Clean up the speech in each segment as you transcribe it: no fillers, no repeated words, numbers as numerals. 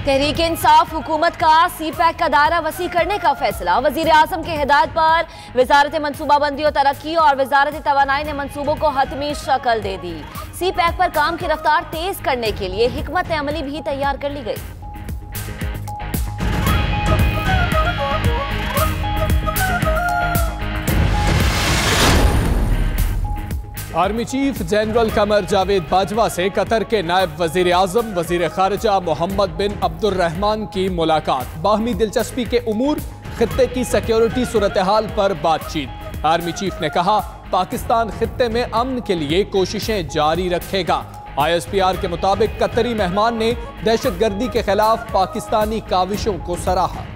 तहरीक इंसाफ हुकूमत का सी-पैक का दायरा वसी करने का फैसला। वजीर आजम की हिदायत पर वजारत मनसूबाबंदी और तरक्की और वजारत तवानाई ने मनसूबों को हतमी शक्ल दे दी। सी-पैक पर काम की रफ्तार तेज करने के लिए हिकमत अमली भी तैयार कर ली गई। Army chief general Qamar Javed Bajwa से कतर के नायब वजीर आजम वजीर खारजा मोहम्मद बिन अब्दुर्रहमान की मुलाकात। बाहमी दिलचस्पी के उमूर, खित्ते की सिक्योरिटी सूरत हाल पर बातचीत। आर्मी चीफ ने कहा, पाकिस्तान खित्ते में अमन के लिए कोशिशें जारी रखेगा। ISPR के मुताबिक कतरी मेहमान ने दहशतगर्दी के खिलाफ पाकिस्तानी काविशों को सराहा।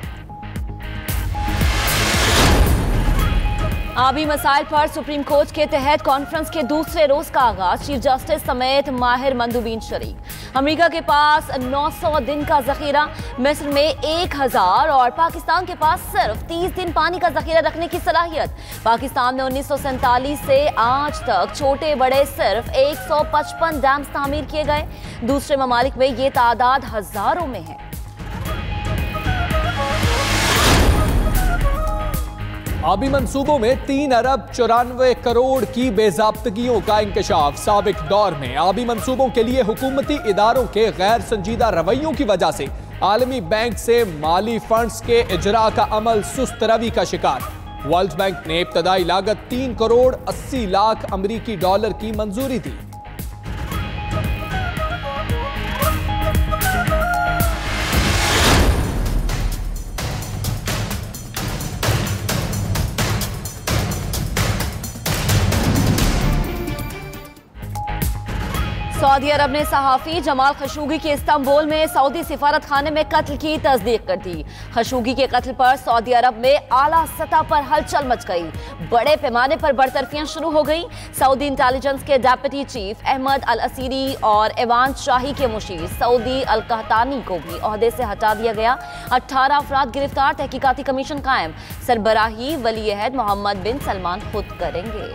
आबी मसाइल पर सुप्रीम कोर्ट के तहत कॉन्फ्रेंस के दूसरे रोज का आगाज। चीफ जस्टिस समेत माहिर मंदूबीन शरीक। अमेरिका के पास 900 दिन का जखीरा, मिस्र में 1000 और पाकिस्तान के पास सिर्फ 30 दिन पानी का जखीरा रखने की सलाहियत। पाकिस्तान में 1947 से आज तक छोटे बड़े सिर्फ 155 डैम्स तामीर किए गए। दूसरे ममालिक में ये तादाद हजारों में है। आबी मंसूबों में 3 अरब 94 करोड़ की बेजाब्तगियों का इंकशाफ। साबिक दौर में आबी मंसूबों के लिए हुकूमती इदारों के गैर संजीदा रवैयों की वजह से आलमी बैंक से माली फंड्स के इजरा का अमल सुस्त रवि का शिकार। वर्ल्ड बैंक ने इब्तदाई लागत 3 करोड़ 80 लाख अमरीकी डॉलर की मंजूरी दी। सऊदी अरब ने सहाफी जमाल खशोगी के इस्तांबुल में सऊदी सिफारत खाने में कत्ल की तस्दीक कर दी। खशोगी के कत्ल पर सऊदी अरब में आला सतह पर हलचल मच गई। बड़े पैमाने पर बरतरफियां शुरू हो गई। सऊदी इंटेलिजेंस के डेप्यूटी चीफ अहमद अल असीरी और एवान शाही के मुशीर सऊदी अल कहतानी को भी ओहदे से हटा दिया गया। 18 अफराद गिरफ्तार। तहकीकाती कमीशन कायम। सरबराही वली-ए-अहद मोहम्मद बिन सलमान खुद करेंगे।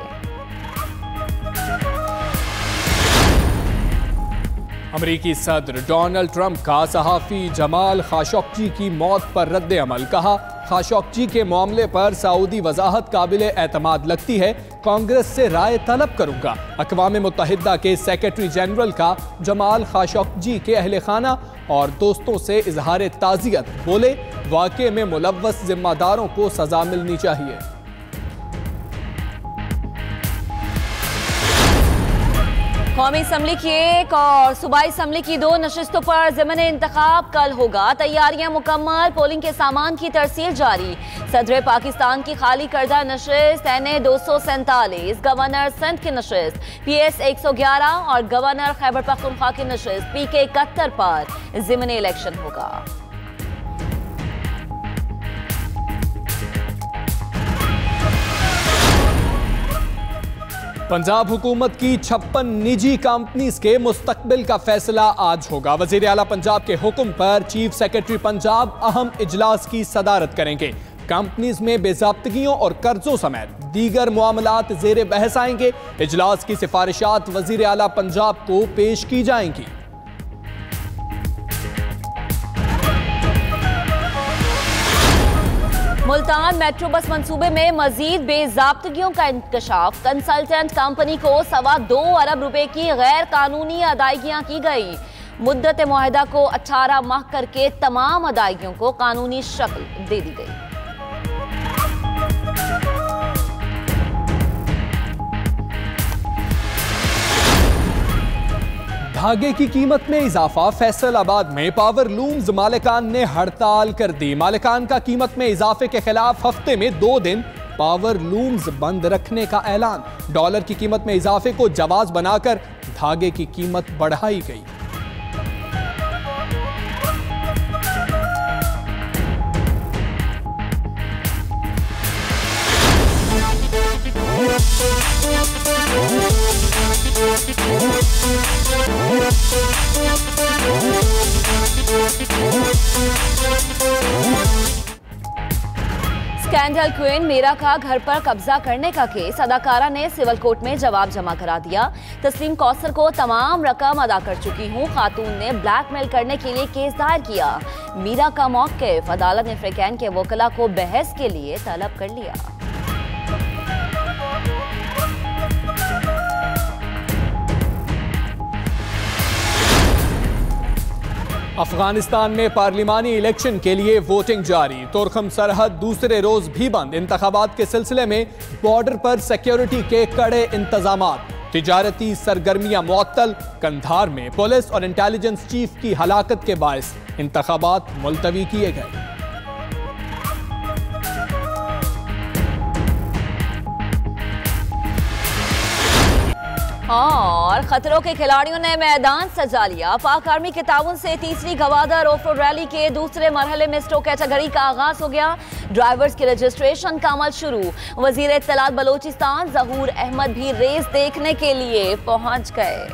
अमरीकी सदर डोनाल्ड ट्रंप का सहाफ़ी जमाल खाशोगी की मौत पर रद्द अमल। कहा, खाशोगी के मामले पर सऊदी वजाहत काबिले एतमाद लगती है। कांग्रेस से राय तलब करूंगा। अक़वाम मुत्तहिदा के सेक्रेटरी जनरल का जमाल खाशोगी के अहले खाना और दोस्तों से इजहार ताज़ियत। बोले, वाक़े में मुलव्वस जिम्मेदारों को सजा मिलनी चाहिए। कौमी असम्बली की एक और सूबाई असम्बली की 2 नशिस्तों पर ज़िमनी इंतखाब कल होगा। तैयारियां मुकम्मल। पोलिंग के सामान की तरसील जारी। सदर पाकिस्तान की खाली करदा नशिस्त NA 247, गवर्नर सिंध की नशिस्त PS 111 और गवर्नर खैबर पख्तूनख्वा की नशिस्त PK 71 पर ज़िमनी इलेक्शन होगा। पंजाब हुकूमत की 56 निजी कंपनीज के मुस्तकबिल का फैसला आज होगा। वजीर आला पंजाब के हुक्म पर चीफ सेक्रेटरी पंजाब अहम इजलास की सदारत करेंगे। कंपनीज में बेजाब्तगियों और कर्जों समेत दीगर मामलात जेर बहस आएंगे। इजलास की सिफारिशात वजीर आला पंजाब को पेश की जाएंगी। मुल्तान मेट्रो बस मंसूबे में मजीद बेजाब्तगियों का इंकशाफ। कंसल्टेंट कंपनी को 2.25 अरब रुपए की गैर कानूनी अदायगियां की गई। मुद्दत मुआहदा को 18 माह करके तमाम अदायगियों को कानूनी शक्ल दे दी गई। धागे की कीमत में इजाफा। फैसलाबाद में पावर लूम्स मालिकान ने हड़ताल कर दी। मालिकान का कीमत में इजाफे के खिलाफ हफ्ते में 2 दिन पावर लूम्स बंद रखने का ऐलान। डॉलर की कीमत में इजाफे को जवाज बनाकर धागे की कीमत बढ़ाई गई। स्कैंडल क्वीन मीरा का घर पर कब्जा करने का केस, अदाकारा ने सिविल कोर्ट में जवाब जमा करा दिया। तस्लीम कौसर को तमाम रकम अदा कर चुकी हूँ, खातून ने ब्लैकमेल करने के लिए केस दायर किया। मीरा का मौक़िफ़, अदालत ने फ्रिकैन के वकला को बहस के लिए तलब कर लिया। अफगानिस्तान में पार्लिमानी इलेक्शन के लिए वोटिंग जारी, तुर्कम सरहद दूसरे रोज भी बंद। इंतखाबात के सिलसिले में बॉर्डर पर सिक्योरिटी के कड़े इंतजामात, तिजारती सरगर्मियां मुअत्तल। कंधार में पुलिस और इंटेलिजेंस चीफ की हलाकत के बायस इंतखाबात मुलतवी किए गए। और खतरों के खिलाड़ियों ने मैदान सजा लिया। पाक आर्मी के ताउन से तीसरी गवादर ऑफ रोड रैली के दूसरे मरहले में स्टो कैटेगरी का आगाज हो गया। ड्राइवर्स की रजिस्ट्रेशन का अमल शुरू। वजीर इत्तलात बलोचिस्तान जहूर अहमद भी रेस देखने के लिए पहुंच गए।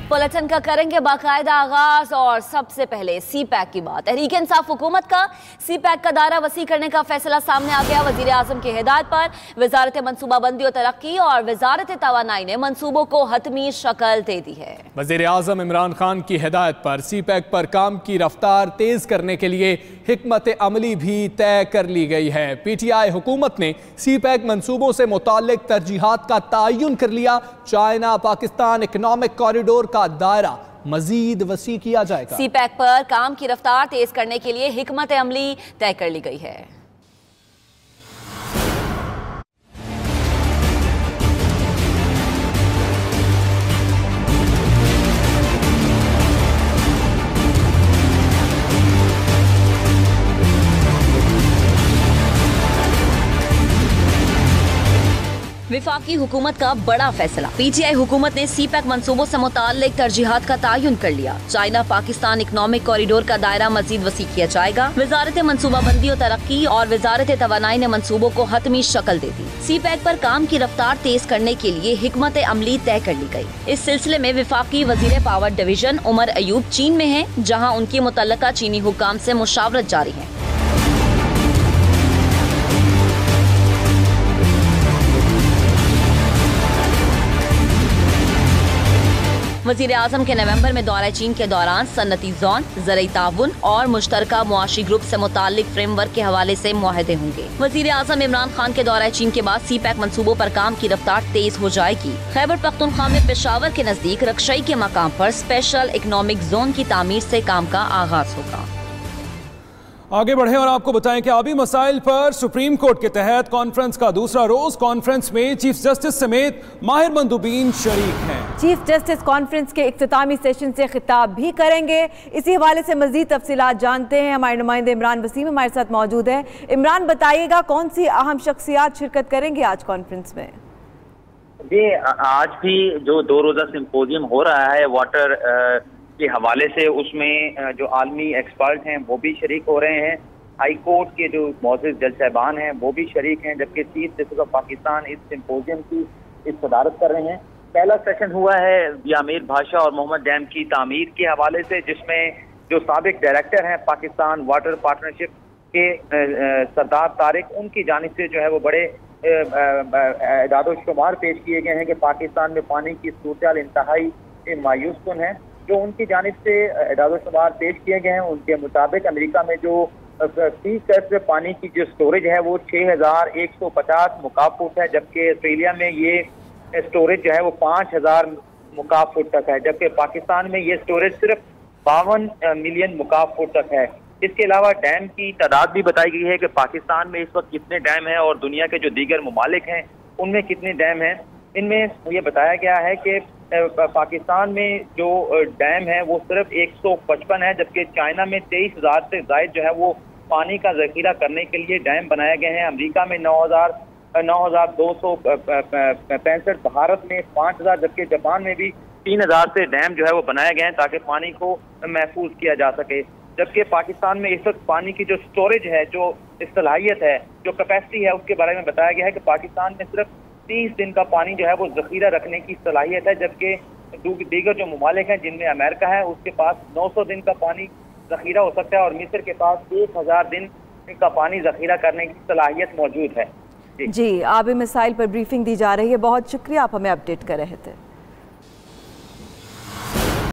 बुलेटिन का करेंगे बाकायदा आगाज और सबसे पहले सी पैक की बात। तहरीक इंसाफ हुकूमत का सी पैक का दायरा वसी करने का फैसला सामने आ गया। वजीर आजम की हिदायत पर वजारत मनसूबाबंदी और तरक्की और वजारत तवानाई ने मनसूबों को हतमी शक्ल दे दी है। वजीर आजम इमरान खान की हिदायत पर सी पैक पर काम की रफ्तार तेज करने के लिए हिकमत अमली भी तय कर ली गई है। PTI हुकूमत ने सी पैक मनसूबों से मुताल्लिक तरजीहात का तयन कर लिया। चाइना पाकिस्तान इकनॉमिक कॉरिडोर का दायरा मजीद वसी किया जाएगा। सी पैक पर काम की रफ्तार तेज करने के लिए हिकमत अमली तय कर ली गई है। विफाकी हुकूमत का बड़ा फैसला। PTI हुकूमत ने सी पैक मंसूबों से मुताल्लिक तरजीहात का तयन कर लिया। चाइना पाकिस्तान इकनॉमिक कॉरिडोर का दायरा मजीद वसी किया जाएगा। वजारत मनसूबाबंदी और तरक्की और वजारत तवानाई ने मंसूबों को हतमी शक्ल दे दी। सी पैक पर काम की रफ्तार तेज करने के लिए हिकमत अमली तय कर ली गई। इस सिलसिले में विफाकी वजीर पावर डिवीजन उमर अयूब चीन में है, जहाँ उनकी मुतल्लका चीनी हुकाम से मुशावरत जारी है। वजीर आजम के नवंबर में दौरा चीन के दौरान सन्नती जोन, ज़राई ताउन और मुश्तरका मुआशी ग्रुप से मुताल्लिक फ्रेमवर्क के हवाले से मुआहदे होंगे। वजीर आजम इमरान खान के दौरा चीन के बाद सी पैक मंसूबों पर काम की रफ्तार तेज हो जाएगी। खैबर पख्तूनख्वा में पेशावर के नजदीक रक्षई के मकाम पर स्पेशल इकनॉमिक जोन की तामीर से काम का आगाज होगा। आगे बढ़े और आपको बताएं कि आबी मसाइल पर सुप्रीम कोर्ट के तहत कॉन्फ्रेंस का दूसरा रोज। कॉन्फ्रेंस में चीफ जस्टिस समेत माहिर मंदूबीन शरीक हैं। चीफ जस्टिस कॉन्फ्रेंस के इख्तितामी सेशन से खिताब भी करेंगे। इसी हवाले से मजीद तफसीलात जानते हैं। हमारे नुमाइंदे इमरान वसीम हमारे साथ मौजूद है। इमरान, बताइएगा कौन सी अहम शख्सियात शिरकत करेंगे आज कॉन्फ्रेंस में? जी, आज भी जो 2 रोज़ा सिंपोजियम हो रहा है वाटर के हवाले से, उसमें जो आलमी एक्सपर्ट हैं वो भी शरीक हो रहे हैं। हाई कोर्ट के जो मौजूद जज साहबान हैं वो भी शरीक हैं, जबकि चीफ जस्टिस ऑफ पाकिस्तान इस सिंपोजियम की सदारत कर रहे हैं। पहला सेशन हुआ है यामीर भाषा और मोहम्मद डैम की तामीर के हवाले से, जिसमें जो साबिक डायरेक्टर हैं पाकिस्तान वाटर पार्टनरशिप के सरदार तारिक, उनकी जानिब से जो है वो बड़े इदाद शुमार पेश किए गए हैं कि पाकिस्तान में पानी की सूरत इंतहाई मायूस कुन है। जो उनकी जानिब से इदाद शुमार पेश किए गए हैं, उनके मुताबिक अमेरिका में जो फीसद पानी की जो स्टोरेज है वो 6150 मुकाब फुट है, जबकि ऑस्ट्रेलिया में ये स्टोरेज जो है वो 5000 मुकाब फुट तक है, जबकि पाकिस्तान में ये स्टोरेज सिर्फ 52 मिलियन मुकाब फुट तक है। इसके अलावा डैम की तादाद भी बताई गई है कि पाकिस्तान में इस वक्त कितने डैम हैं और दुनिया के जो दीगर ममालिक हैं उनमें कितने डैम हैं। इनमें ये बताया गया है कि पाकिस्तान में जो डैम है वो सिर्फ 155 है, जबकि चाइना में 23,000 से ज़ायद जो है वो पानी का ज़ख़ीरा करने के लिए डैम बनाए गए हैं। अमेरिका में 9,265, भारत में 5,000, जबकि जापान में भी 3,000 से डैम जो है वो बनाए गए हैं ताकि पानी को महफूज किया जा सके। जबकि पाकिस्तान में इस वक्त पानी की जो स्टोरेज है, जो सलाहियत है, जो कैपेसिटी है, उसके बारे में बताया गया है कि पाकिस्तान में सिर्फ 30 दिन का पानी जो है वो जखीरा रखने की सलाहियत है, जबकि दीगर जो ममालिक हैं जिनमें अमेरिका है उसके पास 900 दिन का पानी जखीरा हो सकता है और मिस्र के पास 1000 दिन का पानी जखीरा करने की सलाहियत मौजूद है। जी, आबी मिसाइल पर ब्रीफिंग दी जा रही है। बहुत शुक्रिया, आप हमें अपडेट कर रहे थे।